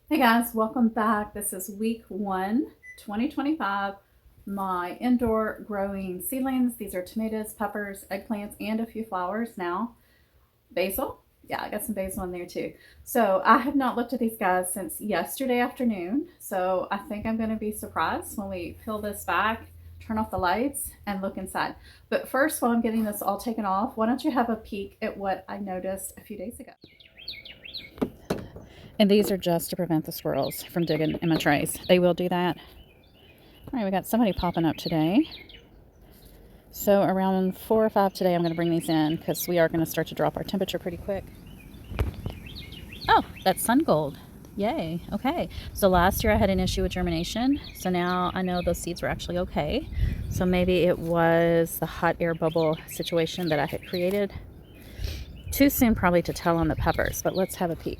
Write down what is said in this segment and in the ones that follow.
Hey guys, welcome back. This is week 1, 2025. My indoor growing seedlings. These are tomatoes, peppers, eggplants, and a few flowers now. Basil. Yeah, I got some basil in there too. So I have not looked at these guys since yesterday afternoon. So I think I'm going to be surprised when we peel this back, turn off the lights, and look inside. But first, while I'm getting this all taken off, why don't you have a peek at what I noticed a few days ago? And these are just to prevent the squirrels from digging in my trays. They will do that. All right, we got somebody popping up today. So around 4 or 5 today, I'm going to bring these in because we are going to start to drop our temperature pretty quick. Oh, that's sun gold. Yay. Okay. So last year I had an issue with germination. So now I know those seeds were actually okay. So maybe it was the hot air bubble situation that I had created. Too soon probably to tell on the peppers, but let's have a peek.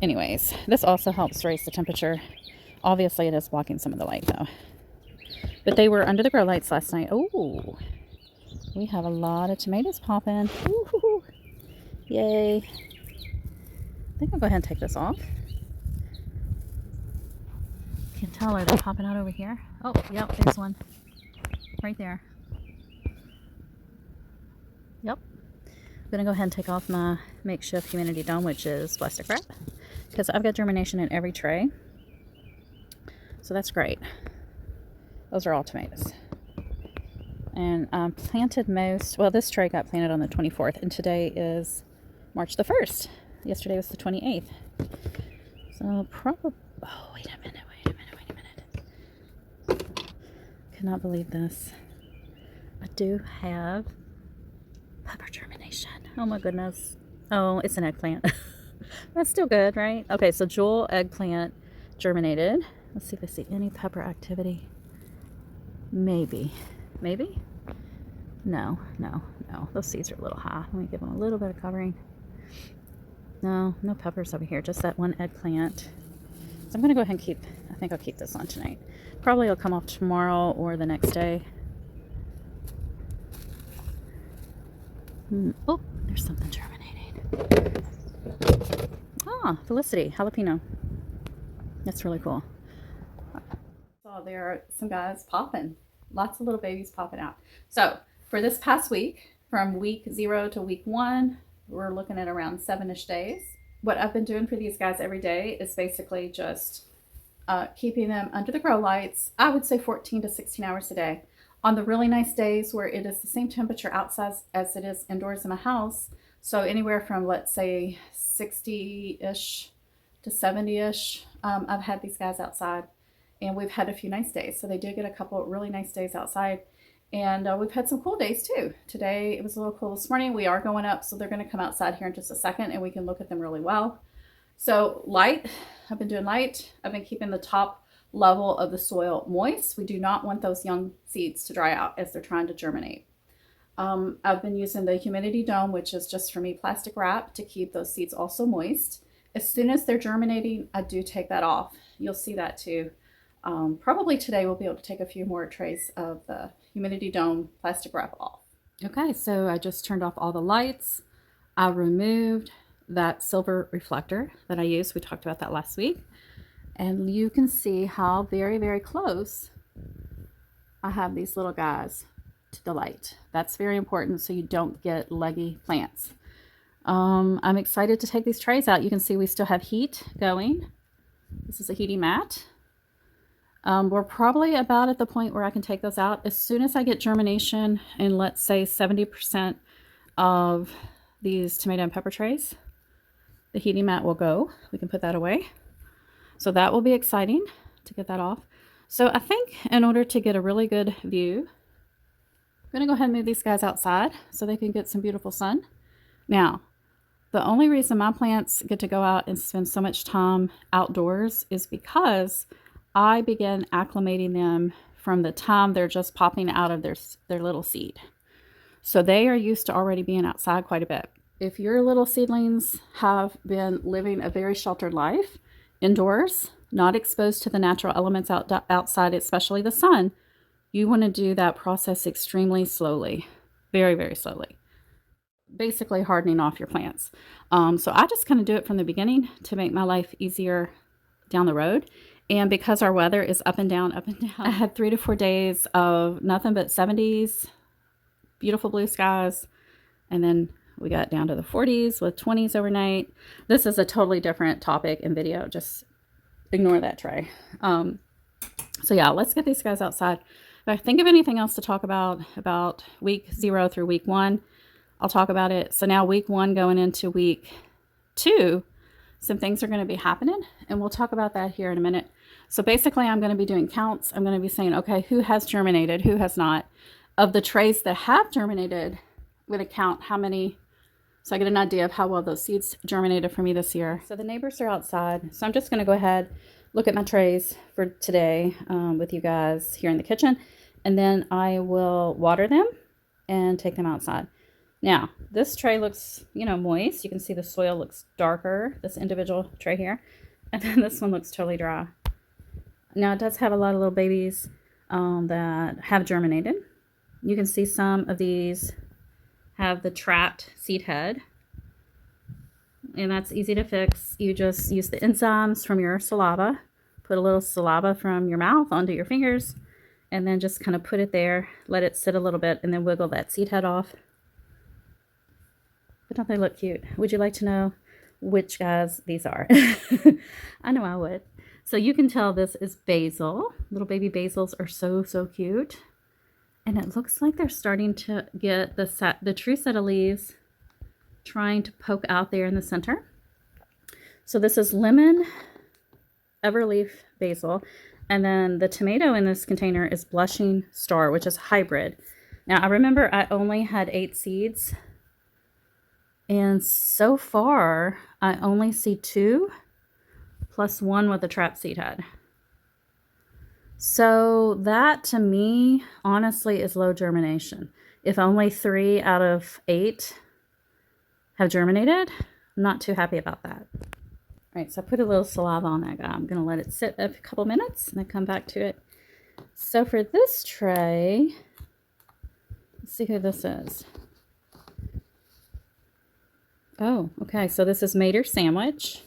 Anyways, this also helps raise the temperature. Obviously, it is blocking some of the light, though. But they were under the grow lights last night. Oh, we have a lot of tomatoes popping. Ooh, yay. I think I'll go ahead and take this off. Can't tell, are they popping out over here? Oh, yep, there's one. Right there. Yep. I'm going to go ahead and take off my makeshift humidity dome, which is plastic wrap, because I've got germination in every tray. So that's great. Those are all tomatoes. And planted most, well, this tray got planted on the 24th, and today is March the 1st. Yesterday was the 28th. So probably, oh, wait a minute. Cannot believe this. I do have pepper germination. Oh my goodness. Oh, it's an eggplant. That's still good, right? Okay, so Jewel eggplant germinated. Let's see if I see any pepper activity. Maybe. No. Those seeds are a little high. Let me give them a little bit of covering. No peppers over here. Just that one eggplant. So I'm going to go ahead and I think I'll keep this on tonight. Probably it'll come off tomorrow or the next day. Oh, there's something germinating. Ah, Felicity, jalapeno. That's really cool. So there are some guys popping. Lots of little babies popping out. So for this past week, from week 0 to week 1, we're looking at around 7-ish days. What I've been doing for these guys every day is basically just keeping them under the grow lights. I would say 14 to 16 hours a day. On the really nice days where it is the same temperature outside as it is indoors in my house, so anywhere from, let's say, 60-ish to 70-ish, I've had these guys outside, and we've had a few nice days. So they did get a couple of really nice days outside, and we've had some cool days too. Today it was a little cool this morning. We are going up, so they're going to come outside here in just a second, and we can look at them really well. So light, I've been doing light. I've been keeping the top level of the soil moist. We do not want those young seeds to dry out as they're trying to germinate. I've been using the humidity dome, which is just for me plastic wrap, to keep those seeds also moist. As soon as they're germinating, I do take that off. You'll see that too. Probably today we'll be able to take a few more trays of the humidity dome plastic wrap off. Okay, so I just turned off all the lights. I removed that silver reflector that I used. We talked about that last week. And you can see how very, very close I have these little guys to the light. That's very important so you don't get leggy plants. I'm excited to take these trays out. You can see we still have heat going. This is a heaty mat. We're probably about at the point where I can take those out. As soon as I get germination in, let's say, 70% of these tomato and pepper trays, the heating mat will go. We can put that away. So that will be exciting to get that off. So I think in order to get a really good view, I'm going to go ahead and move these guys outside so they can get some beautiful sun. Now, the only reason my plants get to go out and spend so much time outdoors is because I began acclimating them from the time they're just popping out of their little seed. So they are used to already being outside quite a bit. If your little seedlings have been living a very sheltered life, indoors, not exposed to the natural elements outside, especially the sun, you want to do that process extremely slowly, very, very slowly. basically hardening off your plants. So I just kind of do it from the beginning to make my life easier down the road. And because our weather is up and down, I had 3 to 4 days of nothing but 70s, beautiful blue skies. And then we got down to the 40s with 20s overnight. This is a totally different topic and video. Just ignore that tray. So yeah, let's get these guys outside. If I think of anything else to talk about week 0 through week 1, I'll talk about it. So now week 1 going into week 2, some things are going to be happening, and we'll talk about that here in a minute. So basically, I'm going to be doing counts. I'm going to be saying, okay, who has germinated, who has not. Of the trays that have germinated, I'm going to count how many, so I get an idea of how well those seeds germinated for me this year. So the neighbors are outside, so I'm just going to go ahead, look at my trays for today with you guys here in the kitchen, and then I will water them and take them outside. Now, this tray looks, moist. You can see the soil looks darker, this individual tray here. And then this one looks totally dry. Now, it does have a lot of little babies that have germinated. You can see some of these have the trapped seed head. And that's easy to fix. You just use the enzymes from your saliva. Put a little saliva from your mouth onto your fingers. And then just kind of put it there. Let it sit a little bit and then wiggle that seed head off. But don't they look cute? Would you like to know which guys these are? I know I would. So you can tell this is basil. Little baby basils are so, so cute. And it looks like they're starting to get the true set of leaves trying to poke out there in the center. So this is lemon everleaf basil. And then the tomato in this container is blushing star, which is hybrid. Now I remember I only had 8 seeds. And so far, I only see 2 plus 1 with a trap seed head. So that to me, honestly, is low germination. If only 3 out of 8 have germinated, I'm not too happy about that. All right, so I put a little saliva on that guy. I'm going to let it sit a couple minutes and then come back to it. So for this tray, let's see who this is. Oh, okay, so this is Mater Sandwich.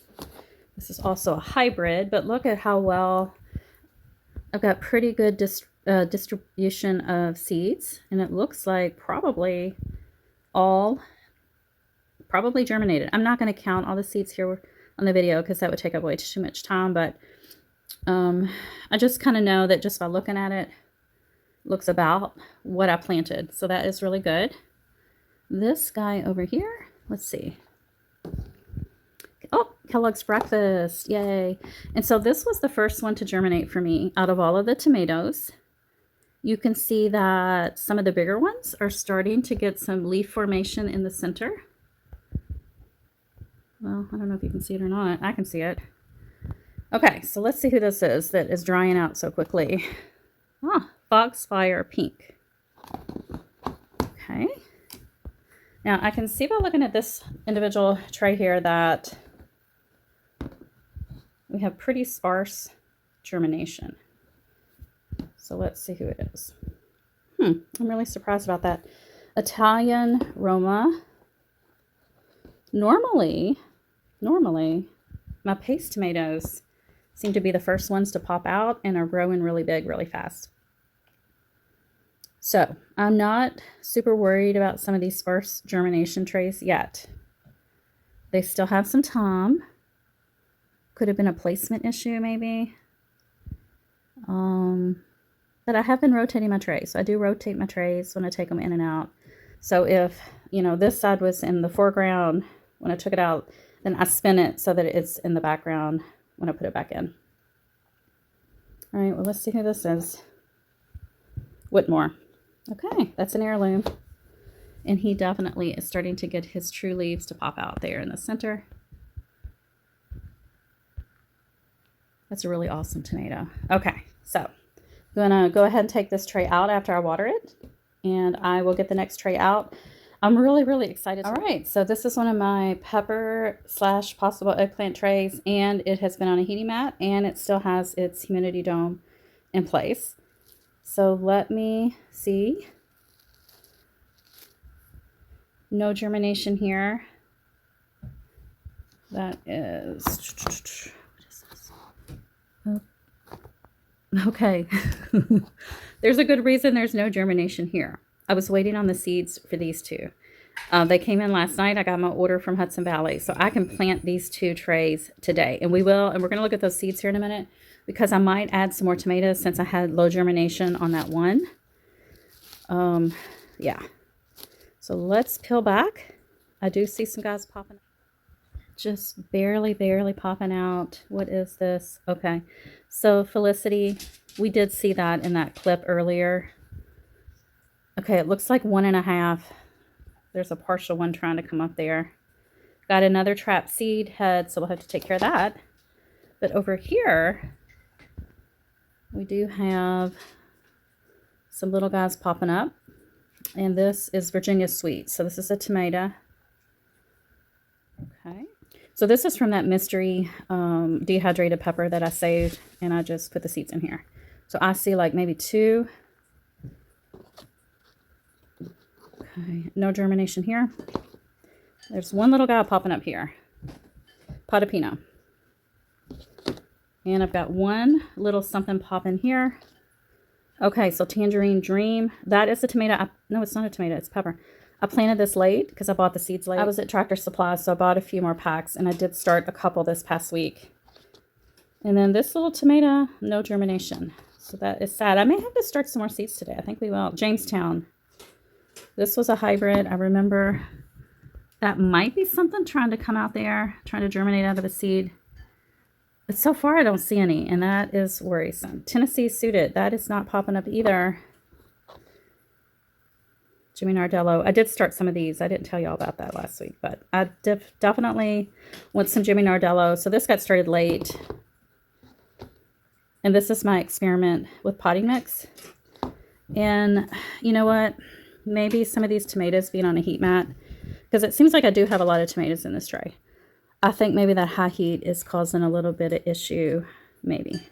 This is also a hybrid, but look at how well I've got pretty good distribution of seeds, and it looks like probably germinated. I'm not going to count all the seeds here on the video because that would take up way too much time, but I just kind of know that just by looking at it, looks about what I planted, so that is really good. This guy over here, let's see. Oh, Kellogg's breakfast. Yay. And so this was the first one to germinate for me out of all of the tomatoes. You can see that some of the bigger ones are starting to get some leaf formation in the center. Well, I don't know if you can see it or not. I can see it. Okay, so let's see who this is that is drying out so quickly. Ah, Foxfire Pink. Okay. Now, I can see by looking at this individual tray here that we have pretty sparse germination. So let's see who it is. I'm really surprised about that. Italian Roma. Normally, my paste tomatoes seem to be the first ones to pop out and are growing really big really fast. So I'm not super worried about some of these sparse germination trays yet. They still have some time. Could have been a placement issue maybe. But I have been rotating my trays. So I do rotate my trays when I take them in and out. So if, this side was in the foreground when I took it out, then I spin it so that it's in the background when I put it back in. All right, well, let's see who this is. Whitmore. Okay, that's an heirloom. And he definitely is starting to get his true leaves to pop out there in the center. That's a really awesome tomato. Okay, so I'm gonna go ahead and take this tray out after I water it, and I will get the next tray out. I'm really, really excited. All right, so this is one of my pepper / possible eggplant trays, and it has been on a heating mat, and it still has its humidity dome in place. So let me see. No germination here. That is, what is this? Oh. Okay. There's a good reason there's no germination here. I was waiting on the seeds for these two. They came in last night. I got my order from Hudson Valley. So I can plant these 2 trays today. And we will. And we're going to look at those seeds here in a minute, because I might add some more tomatoes since I had low germination on that one. Yeah. So let's peel back. I do see some guys popping. Just barely popping out. What is this? Okay. So Felicity, we did see that in that clip earlier. Okay, it looks like 1.5. There's a partial one trying to come up there. Got another trap seed head, so we'll have to take care of that. But over here, we do have some little guys popping up. And this is Virginia Sweet. So this is a tomato. Okay. So this is from that mystery dehydrated pepper that I saved, and I just put the seeds in here. So I see like maybe 2. Okay, no germination here. There's one little guy popping up here. Potapino. And I've got one little something popping here. Okay, so Tangerine Dream. That is a tomato. No, it's not a tomato. It's pepper. I planted this late because I bought the seeds late. I was at Tractor Supply, so I bought a few more packs, and I did start a couple this past week. And then this little tomato, no germination. So that is sad. I may have to start some more seeds today. I think we will. Jamestown. This was a hybrid. I remember that might be something trying to come out there, trying to germinate out of a seed. But so far, I don't see any, and that is worrisome. Tennessee Suited. That is not popping up either. Jimmy Nardello. I did start some of these. I didn't tell you all about that last week, but I definitely want some Jimmy Nardello. So this got started late. And this is my experiment with potting mix. And you know what? Maybe some of these tomatoes being on a heat mat, because it seems like I do have a lot of tomatoes in this tray. I think maybe that high heat is causing a little bit of issue, maybe.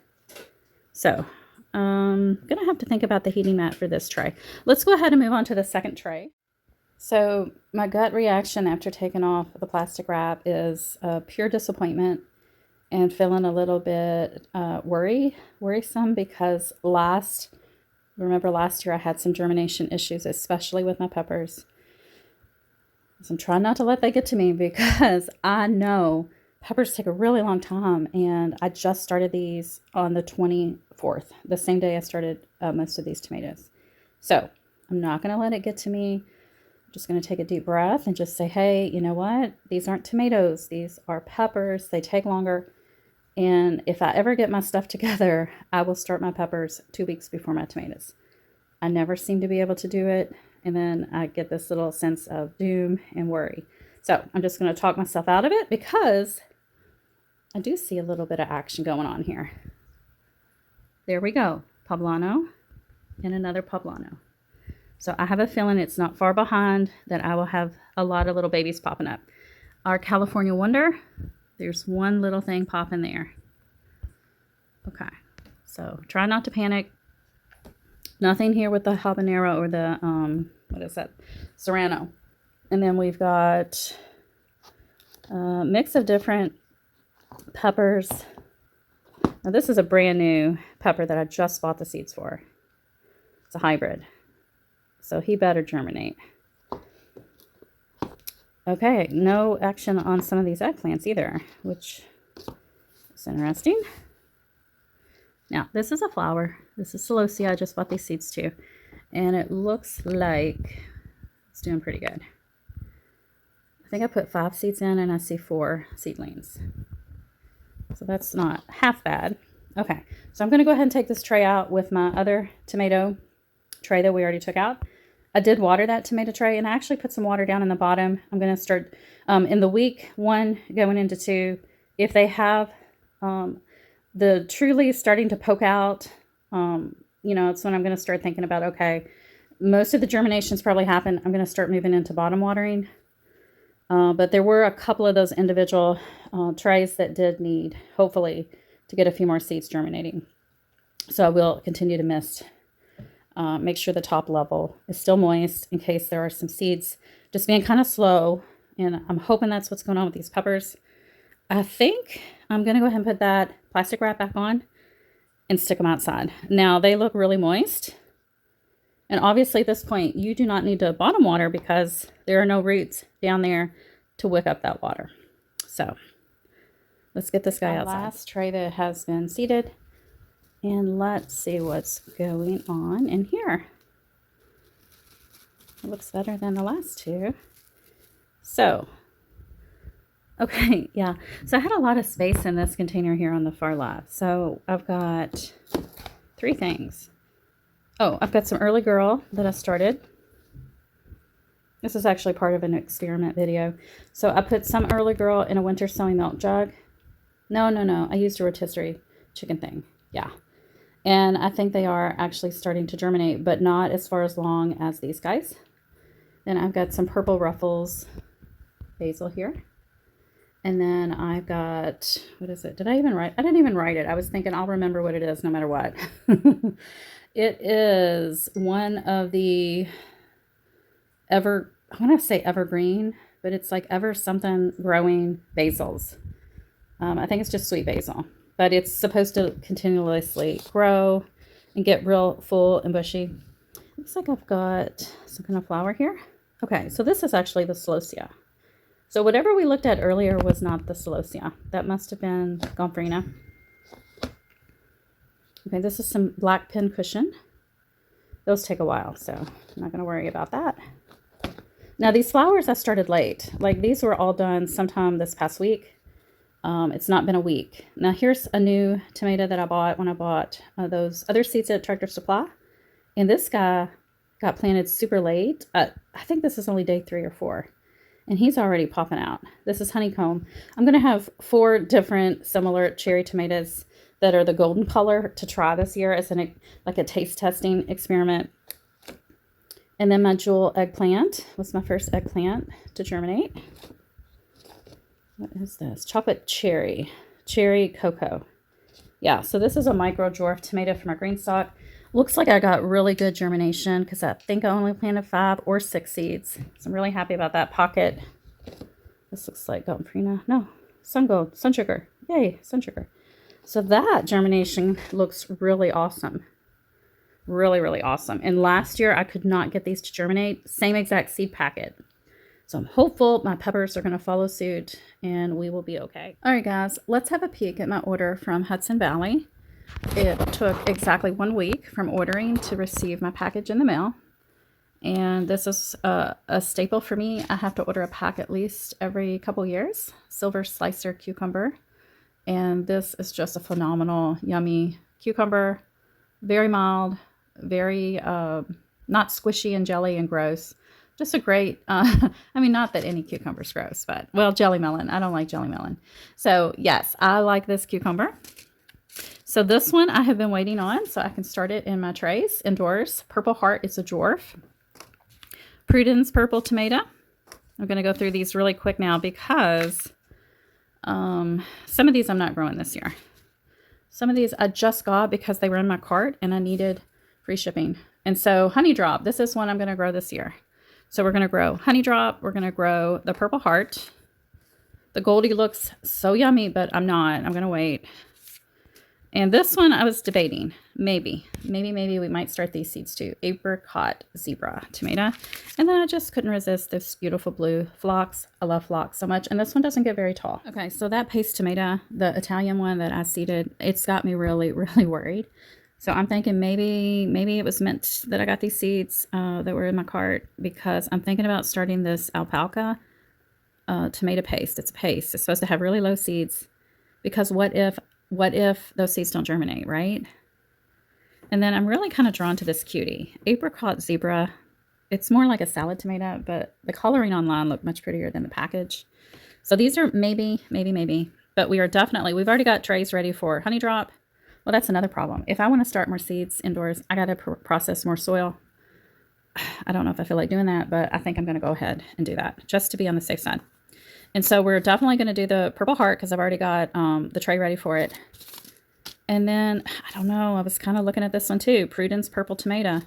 So I'm going to have to think about the heating mat for this tray. Let's go ahead and move on to the second tray. So my gut reaction after taking off the plastic wrap is pure disappointment and feeling a little bit worrisome, because remember last year I had some germination issues, especially with my peppers. So I'm trying not to let that get to me, because I know peppers take a really long time, and I just started these on the 24th, the same day I started most of these tomatoes. So I'm not going to let it get to me. I'm just going to take a deep breath and just say, hey, you know what? These aren't tomatoes. These are peppers. They take longer. And if I ever get my stuff together, I will start my peppers 2 weeks before my tomatoes. I never seem to be able to do it. And then I get this little sense of doom and worry. So I'm just going to talk myself out of it, because I do see a little bit of action going on here. There we go. Poblano and another Poblano. So I have a feeling it's not far behind that I will have a lot of little babies popping up. Our California Wonder, there's one little thing popping there. Okay. So try not to panic. Nothing here with the habanero or the, what is that? Serrano. And then we've got a mix of different peppers. Now this is a brand new pepper that I just bought the seeds for. It's a hybrid. So he better germinate. Okay, no action on some of these eggplants either, which is interesting. Now, this is a flower. This is Celosia. I just bought these seeds too. And it looks like it's doing pretty good. I think I put 5 seeds in, and I see 4 seedlings. So that's not half bad. Okay, so I'm going to go ahead and take this tray out with my other tomato tray that we already took out. I did water that tomato tray, and I actually put some water down in the bottom. I'm going to start in the week 1 going into 2. If they have the true leaves starting to poke out, it's when I'm going to start thinking about, okay, most of the germinations probably happen. I'm going to start moving into bottom watering. But there were a couple of those individual trays that did need, hopefully, to get a few more seeds germinating. So I will continue to mist. Make sure the top level is still moist in case there are some seeds just being kind of slow. And I'm hoping that's what's going on with these peppers. I think I'm going to go ahead and put that plastic wrap back on and stick them outside. Now, they look really moist. And obviously at this point, you do not need to bottom water because there are no roots down there to wick up that water. So let's get this guy outside. Last tray that has been seeded. And let's see what's going on in here. It looks better than the last two. So, okay, yeah. So I had a lot of space in this container here on the far left. So I've got 3 things. Oh, I've got some early girl that I started. This is actually part of an experiment video. So I put some early girl in a winter sowing milk jug. No. I used a rotisserie chicken thing. Yeah. And I think they are actually starting to germinate, but not as far as long as these guys. Then I've got some purple ruffles basil here. And then I've got, what is it? Did I even write? I didn't even write it. I was thinking I'll remember what it is no matter what. It is one of the I want to say evergreen, but it's like ever something growing basils. I think it's just sweet basil, but it's supposed to continuously grow and get real full and bushy. Looks like I've got some kind of flower here. Okay, so this is actually the celosia. So whatever we looked at earlier was not the celosia. That must have been gomphrena. Okay, this is some black pin cushion. Those take a while, so I'm not going to worry about that. Now, these flowers I started late. Like, these were all done sometime this past week. It's not been a week. Now, here's a new tomato that I bought when I bought those other seeds at Tractor Supply. And this guy got planted super late. I think this is only day 3 or 4. And he's already popping out. This is honeycomb. I'm going to have 4 different similar cherry tomatoes that are the golden color to try this year as like a taste testing experiment. And then my jewel eggplant was my first eggplant to germinate. What is this? Chocolate cherry cocoa. Yeah, so this is a micro dwarf tomato from my green stock. Looks like I got really good germination because I think I only planted 5 or 6 seeds. So I'm really happy about that pocket. This looks like gomphrena. No, sun gold, sun sugar. Yay, sun sugar. So that germination looks really awesome. Really, really awesome. And last year I could not get these to germinate. Same exact seed packet. So I'm hopeful my peppers are going to follow suit and we will be okay. All right, guys, let's have a peek at my order from Hudson Valley. It took exactly 1 week from ordering to receive my package in the mail. And this is a staple for me. I have to order a pack at least every couple years. Silver slicer cucumber. And this is just a phenomenal, yummy cucumber. Very mild, very not squishy and jelly and gross. Just a great, I mean, not that any cucumber is gross, but, well, jelly melon. I don't like jelly melon. So, yes, I like this cucumber. So this one I have been waiting on, so I can start it in my trays indoors. Purple Heart is a dwarf. Prudence purple tomato. I'm going to go through these really quick now because some of these I'm not growing this year. Some of these I just got because they were in my cart and I needed free shipping. And so Honey Drop, this is one I'm going to grow this year. So we're going to grow Honey Drop. We're going to grow the Purple Heart. The Goldie looks so yummy, but I'm not. I'm going to wait. And this one I was debating. Maybe we might start these seeds too. Apricot Zebra tomato. And then I just couldn't resist this beautiful blue phlox. I love phlox so much. And this one doesn't get very tall. Okay, so that paste tomato, the Italian one that I seeded, it's got me really, really worried. So I'm thinking maybe it was meant that I got these seeds that were in my cart because I'm thinking about starting this alpaca tomato paste. It's a paste. It's supposed to have really low seeds because what if those seeds don't germinate, right? And then I'm really kind of drawn to this cutie. Apricot Zebra. It's more like a salad tomato, but the coloring online looked much prettier than the package. So these are maybe. But we are definitely, we've already got trays ready for Honey Drop. Well, that's another problem. If I want to start more seeds indoors, I got to process more soil. I don't know if I feel like doing that, but I think I'm going to go ahead and do that just to be on the safe side. And so we're definitely going to do the Purple Heart because I've already got the tray ready for it. And then, I don't know, I was kind of looking at this one too. Prudence Purple Tomato.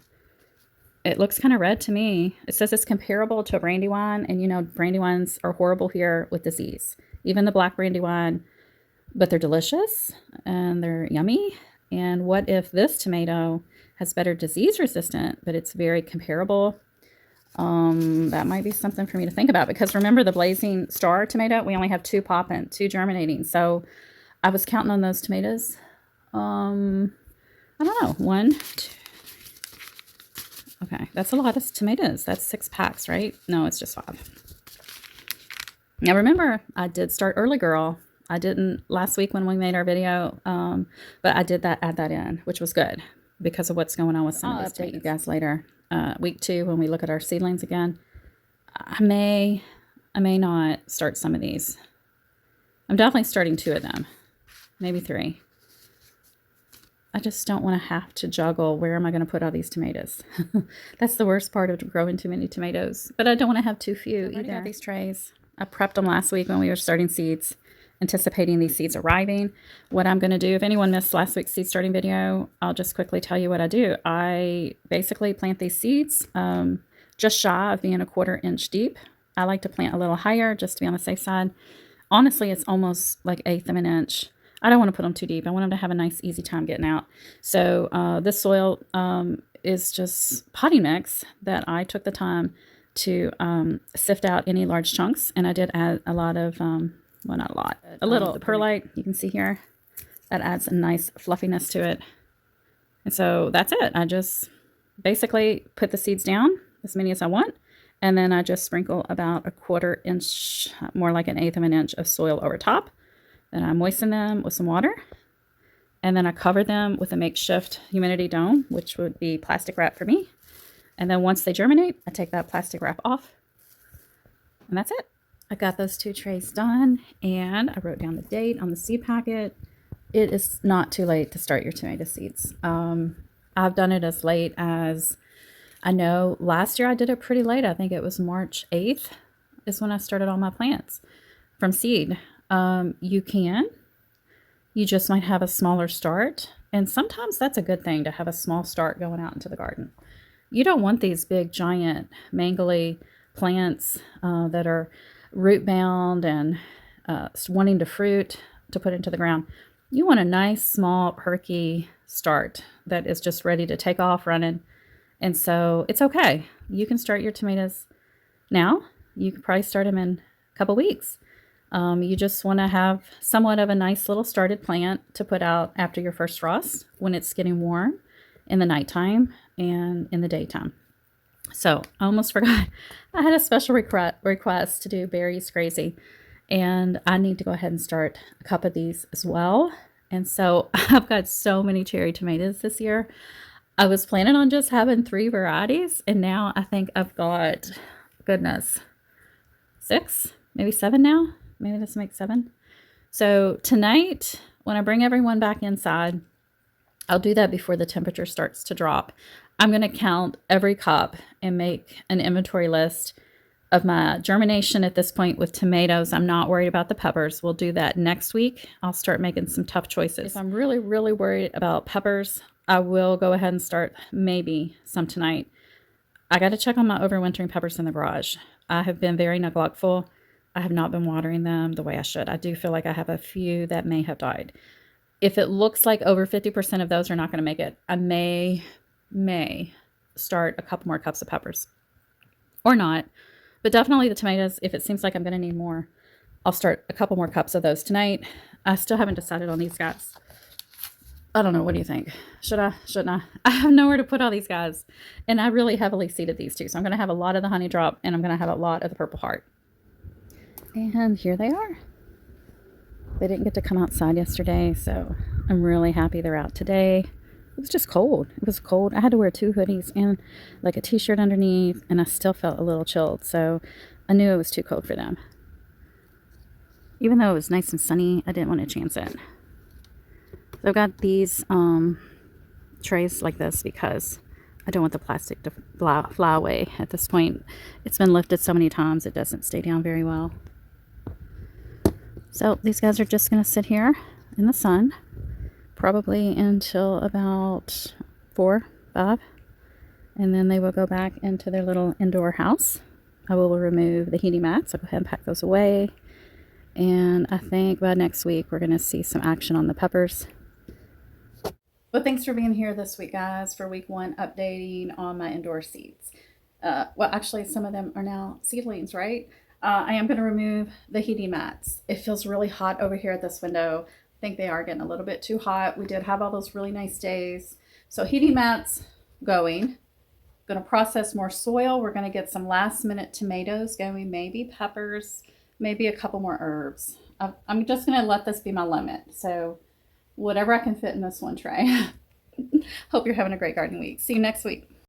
It looks kind of red to me. It says it's comparable to a brandy wine, and you know, brandy wines are horrible here with disease. Even the black brandy wine, but they're delicious and they're yummy. And what if this tomato has better disease resistant, but it's very comparable? That might be something for me to think about, because remember the Blazing Star tomato, we only have 2 popping, 2 germinating. So I was counting on those tomatoes. I don't know, 1, 2. Okay, that's a lot of tomatoes. That's 6 packs, right? No, it's just 5. Now remember, I did start early, girl. I didn't last week when we made our video, but I did add that in, which was good because of what's going on with some of these tomatoes. I'll update you guys later. Week 2, when we look at our seedlings again, I may not start some of these. I'm definitely starting 2 of them, maybe 3. I just don't want to have to juggle, where am I going to put all these tomatoes? That's the worst part of growing too many tomatoes. But I don't want to have too few either. I got these trays. I prepped them last week when we were starting seeds, anticipating these seeds arriving. What I'm going to do, if anyone missed last week's seed starting video, I'll just quickly tell you what I do. I basically plant these seeds just shy of being 1/4 inch deep. I like to plant a little higher just to be on the safe side. Honestly, it's almost like 1/8 of an inch. I don't want to put them too deep. I want them to have a nice, easy time getting out. So this soil is just potting mix that I took the time to sift out any large chunks. And I did add a lot of, well, not a lot, a little perlite. You can see here. That adds a nice fluffiness to it. And so that's it. I just basically put the seeds down, as many as I want. And then I just sprinkle about 1/4 inch, more like 1/8 of an inch of soil over top. Then I moisten them with some water, and then I cover them with a makeshift humidity dome, which would be plastic wrap for me. And then once they germinate, I take that plastic wrap off, and that's it. I got those 2 trays done, and I wrote down the date on the seed packet. It is not too late to start your tomato seeds. I've done it as late as, I know last year I did it pretty late. I think it was March 8th is when I started all my plants from seed. You just might have a smaller start. And sometimes that's a good thing, to have a small start going out into the garden. You don't want these big, giant, mangly plants that are root bound and wanting to fruit to put into the ground. You want a nice, small, perky start that is just ready to take off running. And so it's okay. You can start your tomatoes now. You could probably start them in a couple weeks. You just want to have somewhat of a nice little started plant to put out after your first frost, when it's getting warm in the nighttime and in the daytime. So I almost forgot. I had a special request to do berries crazy, and I need to go ahead and start a couple of these as well. And so I've got so many cherry tomatoes this year. I was planning on just having 3 varieties, and now I think I've got, goodness, 6, maybe 7 now. Maybe this makes 7. So tonight, when I bring everyone back inside, I'll do that before the temperature starts to drop. I'm going to count every cup and make an inventory list of my germination at this point with tomatoes. I'm not worried about the peppers. We'll do that next week. I'll start making some tough choices. If I'm really, really worried about peppers, I will go ahead and start maybe some tonight. I got to check on my overwintering peppers in the garage. I have been very neglectful. I have not been watering them the way I should. I do feel like I have a few that may have died. If it looks like over 50% of those are not going to make it, I may start a couple more cups of peppers. Or not. But definitely the tomatoes, if it seems like I'm going to need more, I'll start a couple more cups of those tonight. I still haven't decided on these guys. I don't know. What do you think? Should I? Shouldn't I? I have nowhere to put all these guys. And I really heavily seeded these 2. So I'm going to have a lot of the honey drop, and I'm going to have a lot of the purple heart. And here they are. They didn't get to come outside yesterday, so I'm really happy they're out today. It was just cold. It was cold. I had to wear 2 hoodies and like a t-shirt underneath, and I still felt a little chilled, so I knew it was too cold for them. Even though it was nice and sunny, I didn't want to chance it. So I've got these trays like this because I don't want the plastic to fly away at this point. It's been lifted so many times, it doesn't stay down very well. So these guys are just going to sit here in the sun, probably until about 4, 5. And then they will go back into their little indoor house. I will remove the heating mats. I'll go ahead and pack those away. And I think by next week, we're going to see some action on the peppers. Well, thanks for being here this week, guys, for week 1 updating on my indoor seeds. Well, actually, some of them are now seedlings, right? I am going to remove the heating mats. It feels really hot over here at this window. I think they are getting a little bit too hot. We did have all those really nice days. So heating mats going. Going to process more soil. We're going to get some last minute tomatoes going, maybe peppers, maybe a couple more herbs. I'm just going to let this be my limit. So whatever I can fit in this one tray. Hope you're having a great gardening week. See you next week.